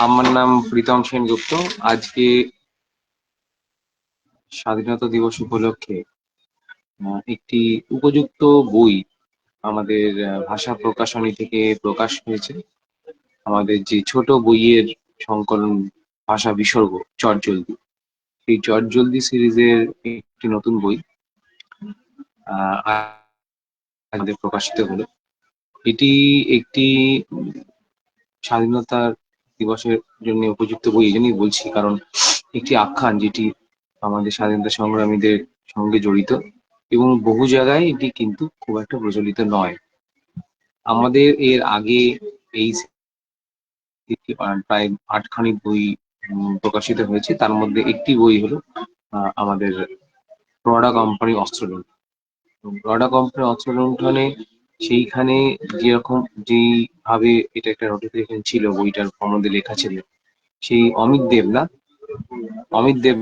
আমার নাম প্রীতম সেনগুপ্ত। আজকে স্বাধীনতা দিবস উপলক্ষে একটি উপযুক্ত বই আমাদের ভাষা প্রকাশনী থেকে প্রকাশ হয়েছে। আমাদের যে ছোট বইয়ের সংকলন ভাষা বিসর্গ চটজলদি, সেই চটজলদি সিরিজের একটি নতুন বই আমাদের প্রকাশিত হলো। এটি একটি স্বাধীনতা দিবসের জন্য উপযুক্ত বই এই জন্যই বলছি, কারণ একটি আখ্যান যেটি আমাদের স্বাধীনতা সংগ্রামীদের সঙ্গে জড়িত এবং বহু জায়গায় এটি কিন্তু খুব একটা প্রচলিত নয়। আমাদের এর আগে এই প্রায় 8খানি বই প্রকাশিত হয়েছে। তার মধ্যে একটি বই হলো আমাদের বড়া কোম্পানি অস্ত্রলুণ্ঠন। বড়া কোম্পানি অস্ত্রলুণ্ঠনে সেইখানে যেরকম যেই ভাবে এটা একটা নোটিফিকেশন ছিল, বইটার সম্বন্ধে লেখা ছিল, সেই অমিত দেব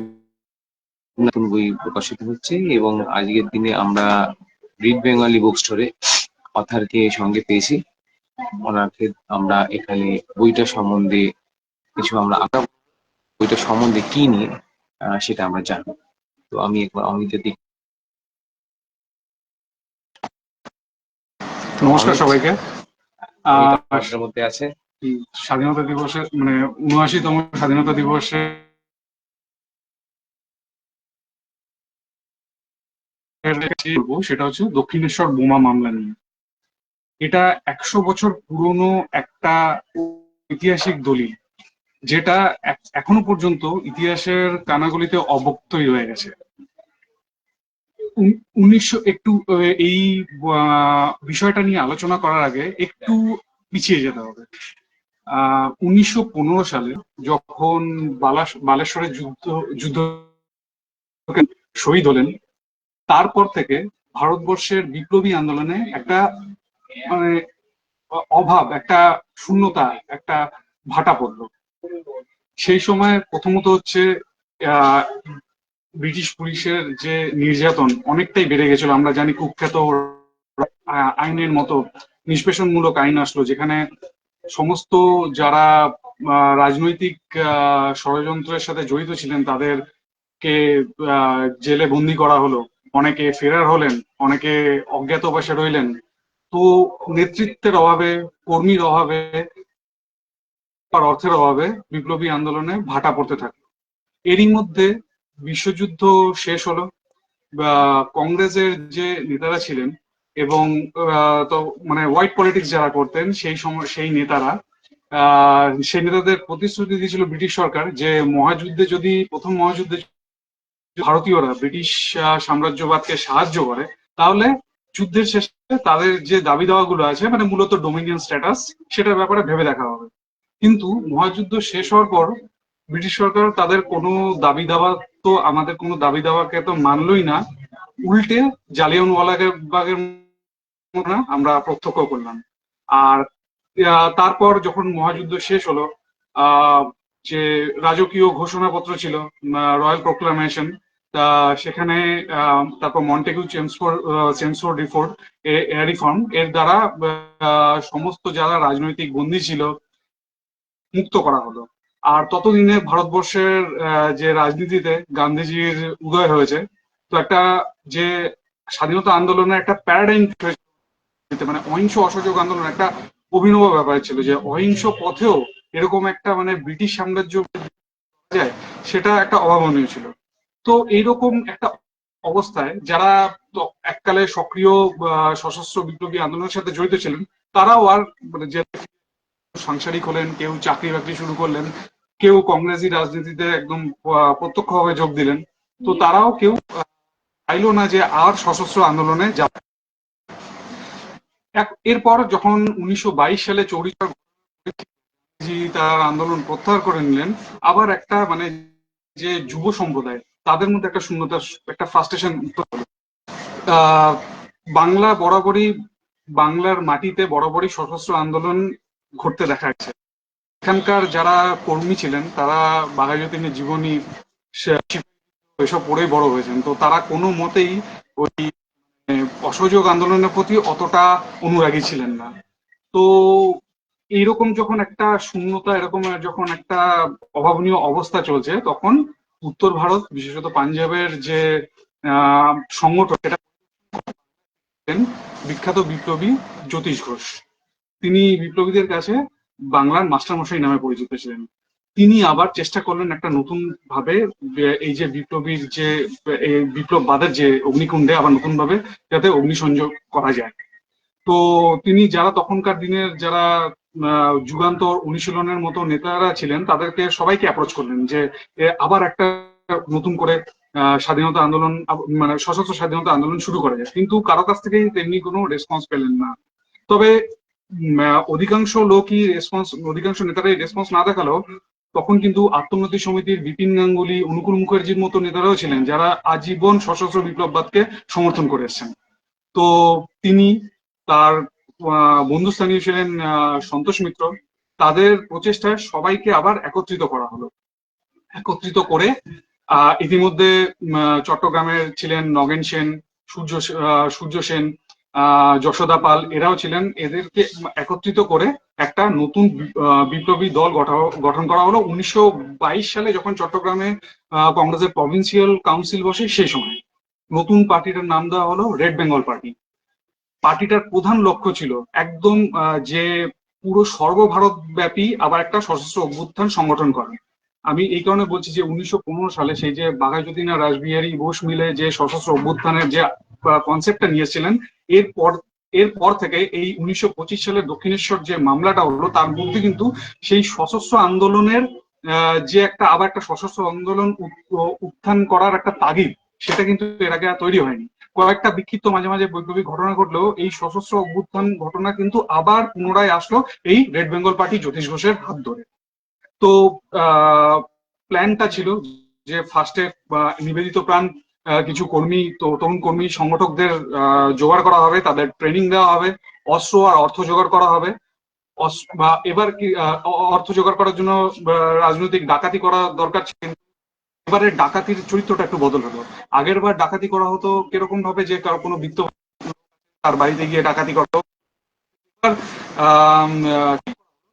নতুন বই প্রকাশিত হচ্ছে। এবং আজকের দিনে আমরা রিড বেঙ্গলি বুক স্টোরে অথারকে সঙ্গে পেয়েছি। ওনাকে আমরা এখানে বইটা সম্বন্ধে কিছু আমরা বইটা সম্বন্ধে কি নিয়ে সেটা আমরা জানবো। তো আমি একবার অমিতের দিক। নমস্কার সবাইকে। আমাদের মধ্যে আছে স্বাধীনতা দিবসের মানে ৭৯তম স্বাধীনতা দিবসে সেটা হচ্ছে দক্ষিণেশ্বর বোমা মামলা নিয়ে। এটা ১০০ বছর পুরনো একটা ঐতিহাসিক দলিল, যেটা এখনো পর্যন্ত ইতিহাসের কানাগলিতে অবক্তই রয়ে গেছে। ১৯০০ একটু এই বিষয়টা নিয়ে আলোচনা করার আগে একটু পিছিয়ে যেতে হবে। ১৯১৫ সালে যখন বালেশ্বরের যুদ্ধ শহীদ হলেন, তারপর থেকে ভারতবর্ষের বিপ্লবী আন্দোলনে একটা মানে অভাব, একটা শূন্যতা, একটা ভাটা পড়লো। সেই সময় প্রথমত হচ্ছে ব্রিটিশ পুলিশের যে নির্যাতন অনেকটাই বেড়ে গেছিল। আমরা জানি কুখ্যাত আইনের মতো নিষ্পেষণমূলক আইন আসলো, যেখানে সমস্ত যারা রাজনৈতিক ষড়যন্ত্রের সাথে জড়িত ছিলেন তাদেরকে জেলে বন্দি করা হলো। অনেকে ফেরার হলেন, অনেকে অজ্ঞাতবাসে রইলেন। তো নেতৃত্বের অভাবে, কর্মীর অভাবে আর অর্থের অভাবে বিপ্লবী আন্দোলনে ভাটা পড়তে থাকলো। এরই মধ্যে বিশ্বযুদ্ধ শেষ হলো। কংগ্রেসের যে নেতারা ছিলেন এবং তো মানে হোয়াইট পলিটিক্স যারা করতেন সেই সময় সেই নেতাদের প্রতিশ্রুতি দিয়েছিল ব্রিটিশ সরকার যে মহাযুদ্ধে যদি প্রথম মহাযুদ্ধে ভারতীয়রা ব্রিটিশ সাম্রাজ্যবাদকে সাহায্য করে, তাহলে যুদ্ধের শেষে তাদের যে দাবি দাওয়া গুলো আছে, মানে মূলত ডোমিনিয়ন স্ট্যাটাস, সেটার ব্যাপারে ভেবে দেখা হবে। কিন্তু মহাযুদ্ধ শেষ হওয়ার পর ব্রিটিশ সরকার তাদের কোনো দাবি দাওয়া, তো আমাদের কোনো দাবি দাওয়াকে তো মানলই না, উল্টে জালিয়ানওয়ালাবাগের ঘটনা আমরা প্রত্যক্ষ করলাম। আর তারপর যখন মহাযুদ্ধ শেষ হলো, যে রাজকীয় ঘোষণাপত্র ছিল, রয়্যাল প্রোক্লামেশন, সেখানে তারপর মন্টেগু চেমসফোর্ড রিফর্ম এর দ্বারা সমস্ত যারা রাজনৈতিক বন্দী ছিল মুক্ত করা হলো। আর ততদিনে ভারতবর্ষের যে রাজনীতিতে গান্ধীজির উদয় হয়েছে। তো একটা যে স্বাধীনতা আন্দোলনের একটা প্যারাডাইম, মানে অহিংস অসহযোগ আন্দোলন একটা অভিনব ব্যাপার ছিল, যে অহিংস পথেও এরকম একটা মানে ব্রিটিশ সাম্রাজ্য যায়, সেটা একটা অভাবনীয় ছিল। তো এইরকম একটা অবস্থায় যারা এককালে সক্রিয় সশস্ত্র বিপ্লবী আন্দোলনের সাথে জড়িত ছিলেন, তারাও আর মানে যে সাংসারিক হলেন, কেউ চাকরি বাকরি শুরু করলেন, কেউ কংগ্রেসি রাজনীতিতে একদম প্রত্যক্ষভাবে যোগ দিলেন। তো তারাও কেউ চাইলো না যে আর সশস্ত্র আন্দোলনে যাবে। এরপর যখন ১৯২২ সালে চৌরিচৌরা তার আন্দোলন প্রত্যাহার করে নিলেন, আবার একটা মানে যে যুব সম্প্রদায়, তাদের মধ্যে একটা শূন্যতা, একটা ফ্রাস্ট্রেশন। বাংলা বরাবরই, বাংলার মাটিতে বরাবরই সশস্ত্র আন্দোলন ঘটতে দেখা যাচ্ছে। এখানকার যারা কর্মী ছিলেন তারা বাঘাযতীনের জীবনী এসব পড়েই বড় হয়েছেন। তো তারা কোনো মতেই ওই অসহযোগ আন্দোলনের প্রতি অতটা অনুরাগী ছিলেন না। তো এইরকম যখন একটা শূন্যতা, এরকম যখন একটা অভাবনীয় অবস্থা চলছে, তখন উত্তর ভারত বিশেষত পাঞ্জাবের যে সংগঠন, সেটা বিখ্যাত বিপ্লবী জ্যোতিষ ঘোষ। তিনি বিপ্লবীদের কাছে বাংলার মাস্টারমশাই নামে পরিচিত ছিলেন। তিনি আবার চেষ্টা করলেন একটা নতুন ভাবে এই যে বিপ্লবীর যে বিপ্লববাদের যে অগ্নিকুণ্ডে আবার নতুন ভাবে যাতে অগ্নিসংযোগ করা যায়। তো তিনি যারা তখনকার দিনের যারা যুগান্তর অনুশীলনের মতো নেতারা ছিলেন, তাদেরকে সবাইকে অ্যাপ্রোচ করলেন যে আবার একটা নতুন করে স্বাধীনতা আন্দোলন, মানে সশস্ত্র স্বাধীনতা আন্দোলন শুরু করা যায়। কিন্তু কারো কাছ থেকেই তেমনি কোনো রেসপন্স পেলেন না। তবে অধিকাংশ নেতারাই রেসপন্স না দেখালেও তখন কিন্তু আত্মোন্নতি সমিতির বিপিন গাঙ্গুলি, অনুকূল মুখার্জির মতো নেতারাও ছিলেন যারা আজীবন সশস্ত্র বিপ্লববাদকে সমর্থন করে এসেছেন। তো তিনি, তার বন্ধুস্থানীয় ছিলেন সন্তোষ মিত্র, তাদের প্রচেষ্টায় সবাইকে আবার একত্রিত করা হলো। একত্রিত করে ইতিমধ্যে চট্টগ্রামের ছিলেন নগেন সেন, সূর্য সেন, যশোদা পাল, এরাও ছিলেন। এদেরকে একত্রিত করে একটা নতুন বিপ্লবী দল গঠন করা হলো 1922 সালে, যখন চট্টগ্রামে কংগ্রেসের প্রভিন্সিয়াল কাউন্সিল বসে সেই সময়। নতুন পার্টিটার নাম দেওয়া হলো রেড বেঙ্গল পার্টি। পার্টিটার প্রধান লক্ষ্য ছিল একদম যে পুরো সর্বভারত ব্যাপী আবার একটা সশস্ত্র অভ্যুত্থান সংগঠন করা। আমি এই কারণে বলছি যে 1915 সালে সেই যে বাঘাযতীন আর রাসবিহারী ঘোষ মিলে যে সশস্ত্র অভ্যুত্থানের যে কনসেপ্টটা নিয়েছিলেন, এরপর থেকে এই 1925 সালে দক্ষিণেশ্বর যে মামলাটা হলো, তার মধ্যে কিন্তু সেই সশস্ত্র আন্দোলনের যে আবার একটা সশস্ত্র আন্দোলন উত্থান করার একটা তাগিদ, সেটা কিন্তু এর আগে তৈরি হয়নি। কয়েকটা বিক্ষিপ্ত মাঝে মাঝে বৈপ্লবিক ঘটনা ঘটলেও এই সশস্ত্র অভ্যুত্থান ঘটনা কিন্তু আবার পুনরায় আসলো এই রেড বেঙ্গল পার্টি জ্যোতিষ ঘোষের হাত ধরে। তো প্ল্যানটা ছিল যে ফার্স্টে নিবেদিত প্রাণ কিছু কর্মী, তো তরুণ কর্মী সংগঠকদের জোগাড় করা হবে, তাদের ট্রেনিং দেওয়া হবে, অস্ত্র আর অর্থ জোগাড় করা হবে। এবার কি অর্থ জোগাড় করার জন্য রাজনৈতিক ডাকাতি করা দরকার ছিল। এবারে ডাকাতির চরিত্রটা একটু বদল হলো। আগের বার ডাকাতি করা হতো কিরকম ভাবে, যে কারো কোনো বিত্ত তার বাড়িতে গিয়ে ডাকাতি করতো।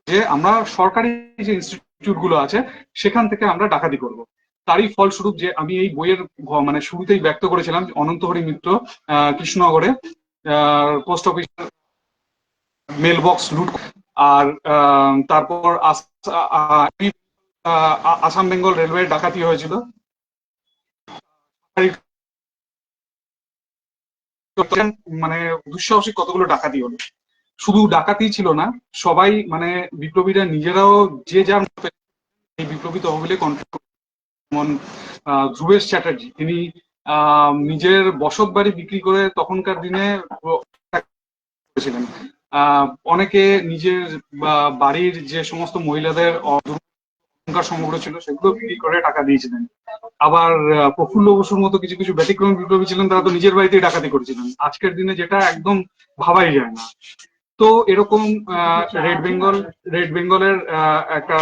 যে আমরা সরকারি যে ইনস্টিটিউট গুলো আছে সেখান থেকে আমরা ডাকাতি করব। তারই ফলস্বরূপ যে আমি এই বইয়ের মানে শুরুতেই ব্যক্ত করেছিলাম, অনন্তহরি মিত্র কৃষ্ণনগরে পোস্ট অফিস মেল বক্স লুট, আর তারপর আসাম বেঙ্গল রেলওয়ে ডাকাতি হয়েছিল। মানে দুঃসাহসিক কতগুলো ডাকাতি হলো। শুধু ডাকাতি ছিল না, সবাই মানে বিপ্লবীরা নিজেরাও যে যার এই বিপ্লবী তহবিলে কন্ট্রিবিউট। যেমন ধ্রুবেশ চ্যাটার্জি, তিনি নিজের বসত বাড়ি বিক্রি করে তখনকার দিনে করেছিলেন। অনেকে নিজের বাড়ির যে সমস্ত মহিলাদের সমগ্র ছিল সেগুলো বিক্রি করে টাকা দিয়েছিলেন। আবার প্রফুল্ল বসুর মতো কিছু কিছু ব্যতিক্রমী বিপ্লবী ছিলেন, তারা তো নিজের বাড়িতেই ডাকাতি করেছিলেন, আজকের দিনে যেটা একদম ভাবাই যায় না। তো এরকম রেড বেঙ্গলের একটা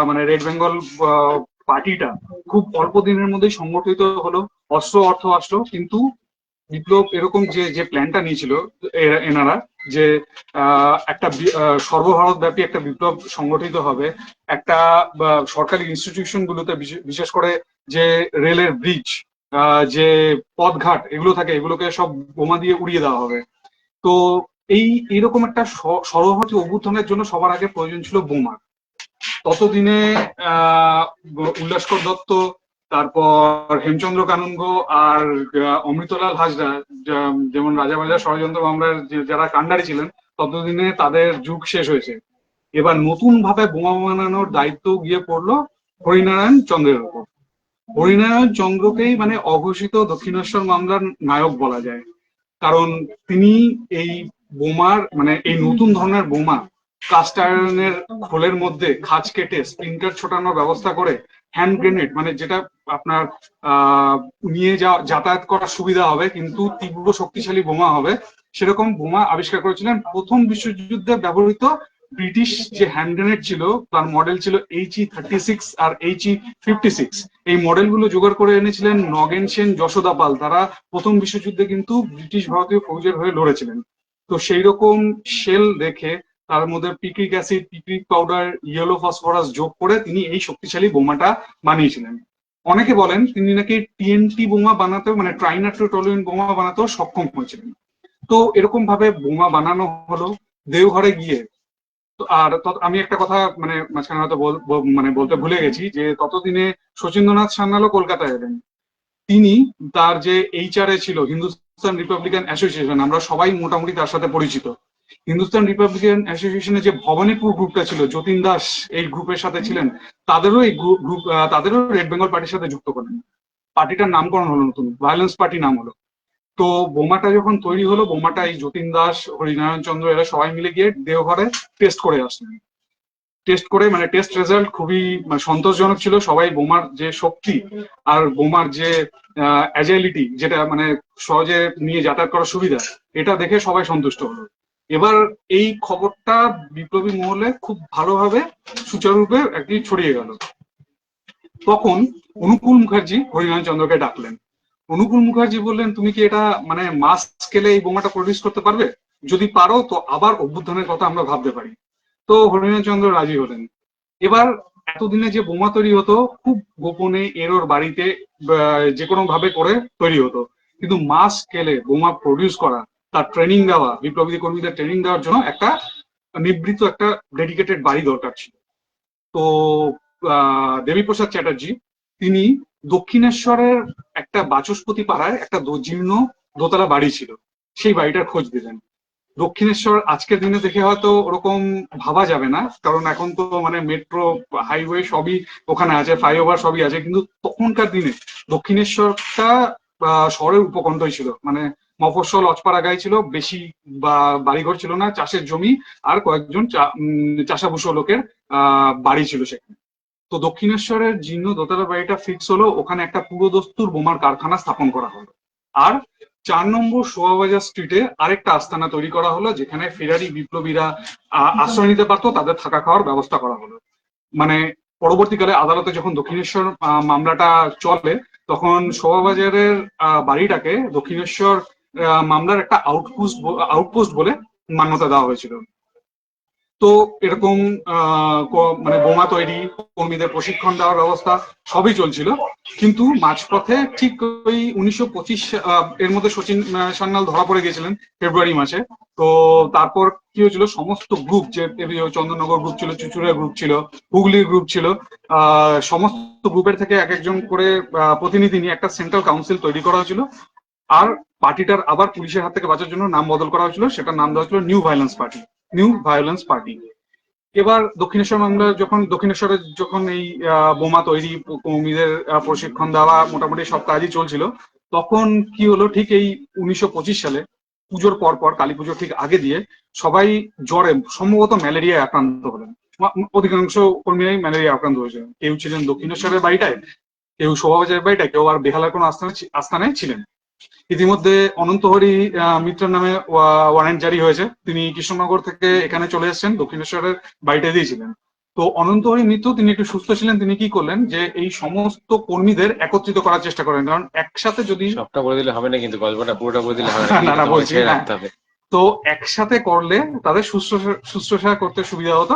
মানে রেড বেঙ্গল পার্টিটা খুব অল্প দিনের মধ্যেই সংগঠিত হলো, অস্ত্র অর্থ আসলো। কিন্তু বিপ্লব এরকম যে যে প্ল্যানটা নিয়েছিল এনারা, যে একটা সর্বভারত ব্যাপী একটা বিপ্লব সংগঠিত হবে, একটা সরকারি ইনস্টিটিউশন গুলোতে বিশেষ করে যে রেলের ব্রিজ, যে পথঘাট এগুলো থাকে, এগুলোকে সব বোমা দিয়ে উড়িয়ে দেওয়া হবে। তো এইরকম একটা সর্বভারতীয় অভ্যুত্থানের জন্য সবার আগে প্রয়োজন ছিল বোমা। ততদিনে উল্লাসকর দত্ত, তারপর হেমচন্দ্র কানুনগো আর অমৃতলাল হাজরা, যেমন রাজাবাজার ষড়যন্ত্র মামলার যারা কাণ্ডারি ছিলেন, ততদিনে তাদের যুগ শেষ হয়েছে। এবার নতুন ভাবে বোমা বানানোর দায়িত্ব গিয়ে পড়লো হরিনারায়ণ চন্দ্রের উপর। হরিনারায়ণ চন্দ্রকেই মানে অঘোষিত দক্ষিণেশ্বর মামলার নায়ক বলা যায়, কারণ তিনি এই বোমার মানে এই নতুন ধরনের বোমা কাস্ট আয়রনের খোলের মধ্যে খাঁজ কেটে স্প্লিন্টার ছোটানোর ব্যবস্থা করে, হ্যান্ড গ্রেনেড মানে যেটা আপনার নিয়ে যাতায়াত করার সুবিধা হবে কিন্তু তীব্র শক্তিশালী বোমা হবে, সেরকম বোমা আবিষ্কার করেছিলেন। প্রথম বিশ্বযুদ্ধে ব্যবহৃত ব্রিটিশ যে হ্যান্ড গ্রেনেড ছিল তার মডেল ছিল HE-36 আর HE-56। এই মডেলগুলো জোগাড় করে এনেছিলেন নগেন সেন, যশোদা পাল। তারা প্রথম বিশ্বযুদ্ধে কিন্তু ব্রিটিশ ভারতীয় ফৌজের হয়ে লড়েছিলেন। তো সেই রকম শেল রেখে তার মধ্যে picric acid, picric powder, yellow phosphorus যোগ করে তিনি এই শক্তিশালী বোমাটা বানিয়েছিলেন। অনেকে বলেন তিনি নাকি টিএনটি বোমা বানাতেও, মানে ট্রাইনাইট্রোটলুয়েন্ট বোমা বানাতেও সক্ষম হয়েছিলেন। তো এরকম ভাবে বোমা বানানো হলো দেওঘরে গিয়ে। তো আর আমি একটা কথা মানে মাঝখানে হয়তো মানে বলতে ভুলে গেছি, যে ততদিনে শচীন্দ্রনাথ সান্যালও কলকাতায় এলেন। তিনি তার যে এইচআরএ ছিল, হিন্দুস্তান রিপাবলিকান অ্যাসোসিয়েশন, আমরা সবাই মোটামুটি তার সাথে পরিচিত। হিন্দুস্তান রিপাবলিকান অ্যাসোসিয়েশনের যে ভবানীপুর গ্রুপটা ছিল, যতীন দাস এই গ্রুপের সাথে ছিলেন, তাদেরও এই গ্রুপ তাদেরও রেড বেঙ্গল পার্টির সাথে যুক্ত করেন। পার্টিটার নামকরণ হলো নতুন, ভায়োলেন্স পার্টি নাম হলো। তো বোমাটা যখন তৈরি হলো, বোমাটা এই যতীন দাস, হরিনারায়ণ চন্দ্র এরা সবাই মিলে গিয়ে দেওঘরে টেস্ট করে আসলেন। টেস্ট করে মানে টেস্ট রেজাল্ট খুবই সন্তোষজনক ছিল। সবাই বোমার যে শক্তি আর বোমার যে অ্যাজাইলিটি, যেটা মানে সহজে নিয়ে যাতায়াত করার সুবিধা, এটা দেখে সবাই সন্তুষ্ট হলো। এবার এই খবরটা বিপ্লবী মহলে খুব ভালোভাবে সুচারুরূপে একটি ছড়িয়ে গেল। তখন অনুকূল মুখার্জি হরিনারায়ণ চন্দ্রকে ডাকলেন। অনুকূল মুখার্জি বললেন, তুমি কি এটা মানে মাস স্কেলে এই বোমাটা প্রডিউস করতে পারবে? যদি পারো তো আবার অভ্যুত্থানের কথা আমরা ভাবতে পারি। তো হরিনারায়ণ চন্দ্র রাজি হলেন। এবার এতদিনে যে বোমা তৈরি হতো খুব গোপনে এর বাড়িতে যে কোনো ভাবে করে তৈরি হতো, কিন্তু মাস স্কেলে বোমা প্রডিউস করা, তার ট্রেনিং দেওয়া, বিপ্লবী কর্মীদের ট্রেনিং দেওয়ার জন্য একটা নিবৃত্ত একটা ডেডিকেটেড বাড়ি দরকার ছিল। তো দেবীপ্রসাদ চ্যাটার্জি তিনি দক্ষিণেশ্বরের একটা বাচস্পতি পাড়ায় একটা জীর্ণ দোতলা বাড়ি ছিল, সেই বাড়িটার খোঁজ দিলেন। দক্ষিণেশ্বর আজকের দিনে দেখে হয়তো ওরকম ভাবা যাবে না, কারণ এখন তো মানে মেট্রো, হাইওয়ে সবই ওখানে আছে, ফ্লাইওভার সবই আছে, কিন্তু তখনকার দিনে দক্ষিণেশ্বরটা শহরের উপকণ্ঠই ছিল। মানে মফস্বল অজপাড়া গায়ে ছিল, বেশি বা বাড়িঘর ছিল না, চাষের জমি আর কয়েকজন চাষাভুষো লোকের বাড়ি ছিল সেখানে। তো দক্ষিণেশ্বরের জীর্ণ দোতলা বাড়িটা ফিক্স হলো, ওখানে একটা পুরোদস্তুর বোমার কারখানা স্থাপন করা হলো। আর 4 নম্বর শোভাবাজার স্ট্রিটে আরেকটা আস্তানা তৈরি করা হলো, যেখানে ফেরারি বিপ্লবীরা আশ্রয় নিতে পারতো, তাদের থাকা খাওয়ার ব্যবস্থা করা হলো। মানে পরবর্তীকালে আদালতে যখন দক্ষিণেশ্বর মামলাটা চলে, তখন শোভাবাজারের বাড়িটাকে দক্ষিণেশ্বর মামলার একটা আউটপোস্ট বলে মান্যতা দেওয়া হয়েছিল। তো এরকম মানে বোমা তৈরি, কর্মীদের প্রশিক্ষণ দেওয়ার ব্যবস্থা সবই চলছিল। কিন্তু মাঝপথে ঠিক ওই 1925 এর মধ্যে শচীন সান্যাল ধরা পড়ে গিয়েছিলেন ফেব্রুয়ারি মাসে। তো তারপর কি হয়েছিল, সমস্ত গ্রুপ, যে চন্দননগর গ্রুপ ছিল, চুচুড়া গ্রুপ ছিল, হুগলির গ্রুপ ছিল, সমস্ত গ্রুপের থেকে এক একজন করে প্রতিনিধি নিয়ে একটা সেন্ট্রাল কাউন্সিল তৈরি করা হয়েছিল। আর পার্টিটার আবার পুলিশের হাত থেকে বাঁচার জন্য নাম বদল করা হয়েছিল, সেটার নাম দেওয়া হয়েছিল নিউ ভায়োলেন্স পার্টি। এবার দক্ষিণেশ্বর মামলা যখন, দক্ষিণেশ্বরে যখন এই বোমা তৈরি, কর্মীদের প্রশিক্ষণ দেওয়া, মোটামুটি সব কাজই চলছিল, তখন কি হলো, ঠিক এই 1925 সালে পুজোর পর কালী পুজোর ঠিক আগে দিয়ে সবাই জ্বরে, সম্ভবত ম্যালেরিয়ায় আক্রান্ত হলেন। অধিকাংশ কর্মীরাই ম্যালেরিয়া আক্রান্ত হয়েছিলেন। কেউ ছিলেন দক্ষিণেশ্বরের বাড়িটায়, কেউ শোভাবাজারের বাড়িটায়, কেউ আর বেহালার কোনো আস্থানায় ছিলেন। ইতিমধ্যে অনন্তহরি মিত্রের নামে ওয়ারেন্ট জারি হয়েছে। তিনি কৃষ্ণনগর থেকে এখানে চলে এসেছেন, দক্ষিণেশ্বরের বাড়িটা দিয়েছিলেন। তো অনন্তহরি মিত্র তিনি একটু সুস্থ ছিলেন, তিনি কি করলেন, যে এই সমস্ত কর্মীদের একত্রিত করার চেষ্টা করেন, কারণ একসাথে যদি, সবটা বলে দিলে হবে না, কিন্তু গল্পটা পুরোটা বলে দিলে হবে না না, বলছি রাখতে হবে। তো একসাথে করলে তাদের শুশ্রূষা করতে সুবিধা হতো।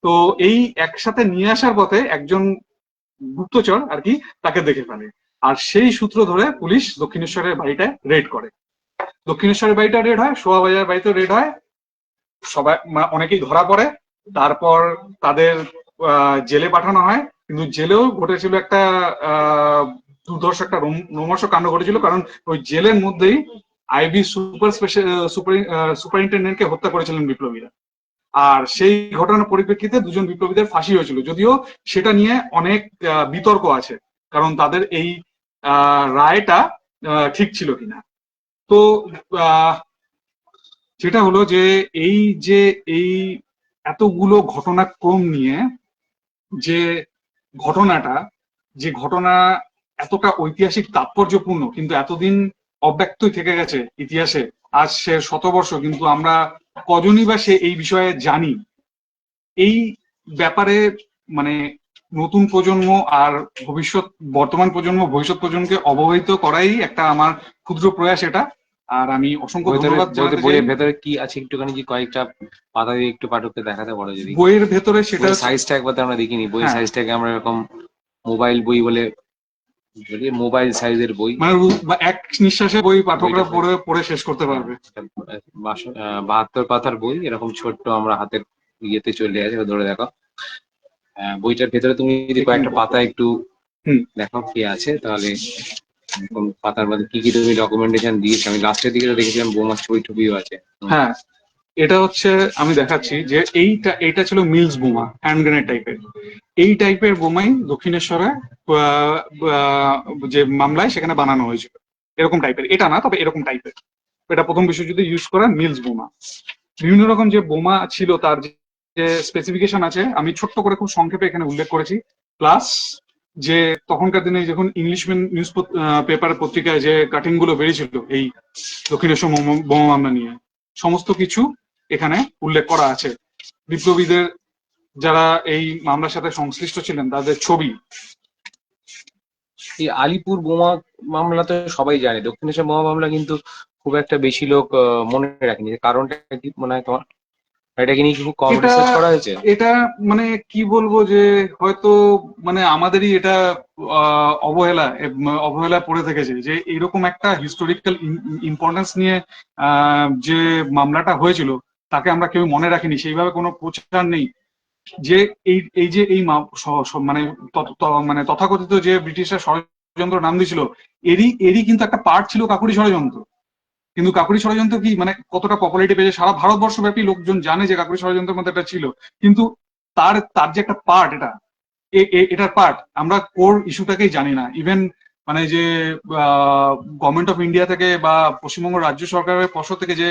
তো এই একসাথে নিয়ে আসার পথে একজন গুপ্তচর আর কি তাকে দেখে ফেলে, আর সেই সূত্র ধরে পুলিশ দক্ষিণেশ্বরের বাড়িটায় রেড করে। দক্ষিণেশ্বরের বাড়িটা রেড হয়, শোভাবাজার বাড়িতে রেড হয়, সবাই অনেকেই ধরা পড়ে। তারপর তাদের জেলে পাঠানো হয়, কিন্তু জেলেও ঘটেছিল একটা দুর্ধর্ষ একটা রোমহর্ষ কাণ্ড ঘটেছিল, কারণ ওই জেলের মধ্যেই আইবি সুপারিনটেন্ডেন্টকে হত্যা করেছিলেন বিপ্লবীরা। আর সেই ঘটনার পরিপ্রেক্ষিতে দুজন বিপ্লবীদের ফাঁসি হয়েছিল, যদিও সেটা নিয়ে অনেক বিতর্ক আছে, কারণ তাদের এই রায়টা ঠিক ছিল কিনা। তো যেটা হলো যে এই এতগুলো ঘটনাক্রম নিয়ে যে ঘটনাটা, যে ঘটনা এতটা ঐতিহাসিক তাৎপর্যপূর্ণ, কিন্তু এতদিন অব্যক্তই থেকে গেছে ইতিহাসে, আজ সে 100 বর্ষ, কিন্তু আমরা কজনই বা সে এই বিষয়ে জানি। এই ব্যাপারে মানে নতুন প্রজন্ম আর বর্তমান প্রজন্ম ভবিষ্যৎ প্রজন্মকে অবহিত করাই একটা আমার ক্ষুদ্র প্রয়াস এটা। আর আমি অসংখ্য ভেতরে ধন্যবাদ জানাতে চাই। বইয়ের ভেতরে কি আছে একটুখানি কি কয়েকটা পাতা দিয়ে একটু পাঠককে দেখাতে পারো যদি? বইয়ের ভেতরে সেটা বইয়ের সাইজটা একবার তো আমরা দেখিনি, বইয়ের হ্যাঁ, সাইজটাকে আমরা এরকম মোবাইল বই বলে বলি, মোবাইল সাইজের বই। মানে এক নিঃশ্বাসে বই পাঠকরা বইটাতে পড়ে পড়ে শেষ করতে পারবে। 72 পাতার বই, এরকম ছোট্ট আমরা হাতের ইয়েতে চলে আসে, ধরে দেখো। বইটার ভেতরে তুমি যদি কয়েকটা পাতা একটু হুম। দেখো কি আছে, তাহলে এরকম পাতার মধ্যে কি কি তুমি ডকুমেন্টেশন দিয়েছো। আমি লাস্টের দিকে তো দেখেছিলাম বোমার ছবি টবিও আছে। হ্যাঁ, এটা হচ্ছে আমি দেখাচ্ছি যে এইটা ছিল মিলস বোমা, হ্যান্ড গ্রেনেড টাইপের। এই টাইপের বোমাই দক্ষিণেশ্বরে আহ, আহ, যে মামলায় সেখানে বানানো হয়েছিল, এরকম টাইপের। এটা না, তবে এরকম টাইপের। এটা প্রথম বিশ্বযুদ্ধে ইউজ করা মিলস বোমা। বিভিন্ন রকম যে বোমা ছিল তার যে স্পেসিফিকেশন আছে আমি ছোট্ট করে খুব সংক্ষেপে এখানে উল্লেখ করেছি। প্লাস যে তখনকার দিনে যখন ইংলিশ নিউজ পেপার পত্রিকায় যে কাটিং গুলো বেরিয়েছিল এই দক্ষিণেশ্বর বোমা মামলা নিয়ে, সমস্ত কিছু এখানে উল্লেখ করা আছে। বিপ্লবীদের যারা এই মামলার সাথে সংশ্লিষ্ট ছিলেন তাদের ছবি। এই আলিপুর বোমা মামলা তো সবাই জানে, দক্ষিণেশ্বর বোমা মামলা কিন্তু খুব একটা বেশি লোক মনে রাখেনি। কারণটা কি মনে হয় তোমার? এটাকে নিয়ে কি খুব কম এটা রিসার্চ করা হয়েছে? এটা মানে কি বলবো যে হয়তো মানে আমাদেরই এটা অবহেলা পড়ে থেকেছে যে এরকম একটা হিস্টোরিক্যাল ইম্পর্টেন্স নিয়ে যে মামলাটা হয়েছিল তাকে আমরা কেউ মনে রাখিনি, সেইভাবে কোনো প্রচার নেই। যে এই এই যে এই মানে মানে তথাকথিত যে ব্রিটিশরা ষড়যন্ত্র নাম দিয়েছিল, এরই কিন্তু একটা পার্ট ছিল কাকুরি ষড়যন্ত্র। কিন্তু কাকুরি ষড়যন্ত্র কি মানে কতটা পপুলারিটি পেয়েছে সারা ভারতবর্ষব্যাপী লোকজন জানে যে কাকুরি ষড়যন্ত্রের মধ্যে এটা ছিল। কিন্তু তার তার যে একটা পার্ট, এটার পার্ট আমরা কোর ইস্যুটাকেই জানি না। ইভেন মানে যে গভর্নমেন্ট অফ ইন্ডিয়া থেকে বা পশ্চিমবঙ্গ রাজ্য সরকারের পক্ষ থেকে যে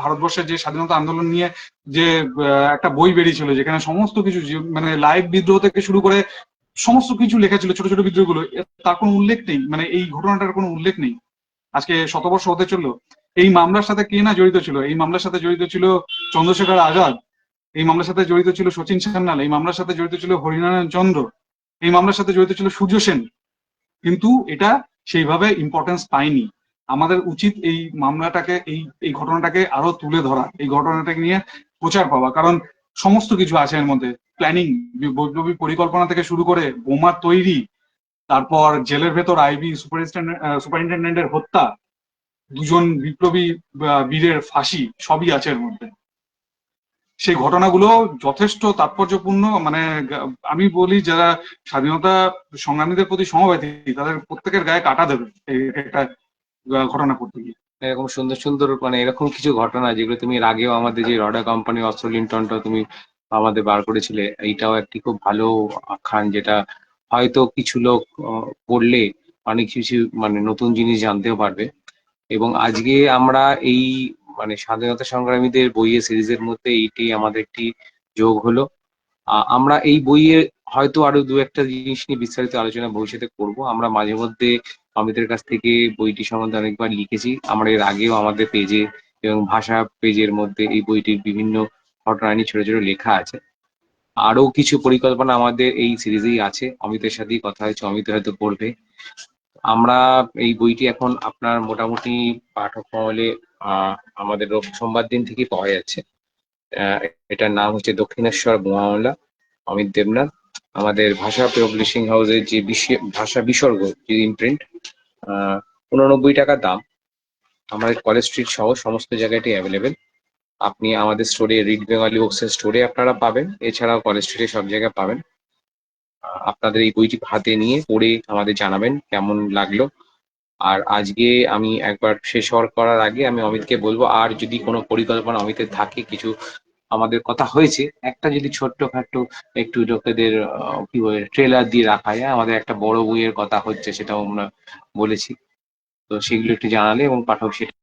ভারতবর্ষের যে স্বাধীনতা আন্দোলন নিয়ে যে একটা বই বেরিয়েছিল যেখানে সমস্ত কিছু মানে লাইভ বিদ্রোহ থেকে শুরু করে সমস্ত কিছু লেখা ছিল, ছোট ছোট বিদ্রোহগুলো, তার কোনো উল্লেখ নেই। মানে এই ঘটনাটার কোনো উল্লেখ নেই। আজকে শতবর্ষ হতে চললো। এই মামলার সাথে কে না জড়িত ছিল? এই মামলার সাথে জড়িত ছিল চন্দ্রশেখর আজাদ, এই মামলার সাথে জড়িত ছিল শচীন সান্যাল, এই মামলার সাথে জড়িত ছিল হরিনারায়ণ চন্দ্র, এই মামলার সাথে জড়িত ছিল সূর্য সেন। কিন্তু এটা সেইভাবে ইম্পর্টেন্স পায়নি। আমাদের উচিত এই মামলাটাকে, এই ঘটনাটাকে আরো তুলে ধরা, এই ঘটনাটাকে নিয়ে প্রচার পাওয়া। কারণ সমস্ত কিছু আছে এর মধ্যে, প্ল্যানিং, বৈপ্লবী পরিকল্পনা থেকে শুরু করে বোমা তৈরি, তারপর জেলের ভেতর আইবি সুপারিনটেন্ডেন্টের হত্যা, দুজন বিপ্লবী বীরের ফাঁসি, সবই আছে এর মধ্যে। সেই ঘটনাগুলো যথেষ্ট তাৎপর্যপূর্ণ। মানে আমি বলি যারা স্বাধীনতা সংগ্রামীদের প্রতি সমবেতী তাদের প্রত্যেকের গায়ে কাটা দেবে এই একটা ঘটনা পড়তে গিয়ে। এরকম সুন্দর সুন্দর মানে এরকম কিছু ঘটনা যেগুলো তুমি এর আগেও আমাদের যে রডা কোম্পানি অস্ত্র লিন্টনটা তুমি আমাদের বার করেছিলে, এইটাও একটি খুব ভালো আখ্যান, যেটা হয়তো কিছু লোক পড়লে অনেক কিছু মানে নতুন জিনিস জানতেও পারবে। এবং আজকে আমরা এই মানে স্বাধীনতা সংগ্রামীদের বইয়ের সিরিজের মধ্যে এইটি আমাদের একটি যোগ হলো। আমরা এই বইয়ে হয়তো আরো দু একটা জিনিস নিয়ে বিস্তারিত আলোচনা ভবিষ্যতে করব। আমরা মাঝে মধ্যে অমিতের কাছ থেকে বইটি সম্বন্ধে অনেকবার লিখেছি, আমরা এর আগেও আমাদের পেজে এবং ভাষা পেজের মধ্যে এই বইটির বিভিন্ন ঘটনা নিয়ে ছোট ছোট লেখা আছে। আরো কিছু পরিকল্পনা আমাদের এই সিরিজেই আছে, অমিতের সাথেই কথা হয়েছে, অমিত হয়তো পড়বে। আমরা এই বইটি এখন আপনার মোটামুটি পাঠক মহলে আমাদের সোমবার দিন থেকে পাওয়া যাচ্ছে। আহ, এটার নাম হচ্ছে দক্ষিণেশ্বর বোমা মামলা, অমিত দেবনাথ। আমাদের ভাষা পাবলিশিং হাউসের যে ভাষা বিসর্গ যে ইমপ্রিন্ট, 89 টাকা দাম। আমাদের কলেজ স্ট্রিট সহ সমস্ত জায়গাটি অ্যাভেলেবেল। আপনি আমাদের স্টোরে, রিড বেঙ্গলি বুকসের স্টোরে আপনারা পাবেন, এছাড়াও কলেজ স্ট্রিটে সব জায়গায় পাবেন। আপনাদের এই বইটি হাতে নিয়ে পড়ে আমাদের জানাবেন কেমন লাগলো। আর আজকে আমি একবার শেষ করার আগে আমি অমিতকে বলবো, আর যদি কোনো পরিকল্পনা অমিতের থাকে, কিছু আমাদের কথা হয়েছে, একটা যদি ছোট্টখাট্টো একটু লোকেদের কি বলে ট্রেলার দিয়ে রাখা যায়। আমাদের একটা বড় বইয়ের কথা হচ্ছে, সেটাও আমরা বলেছি, তো সেগুলো একটু জানালে এবং পাঠক সেটা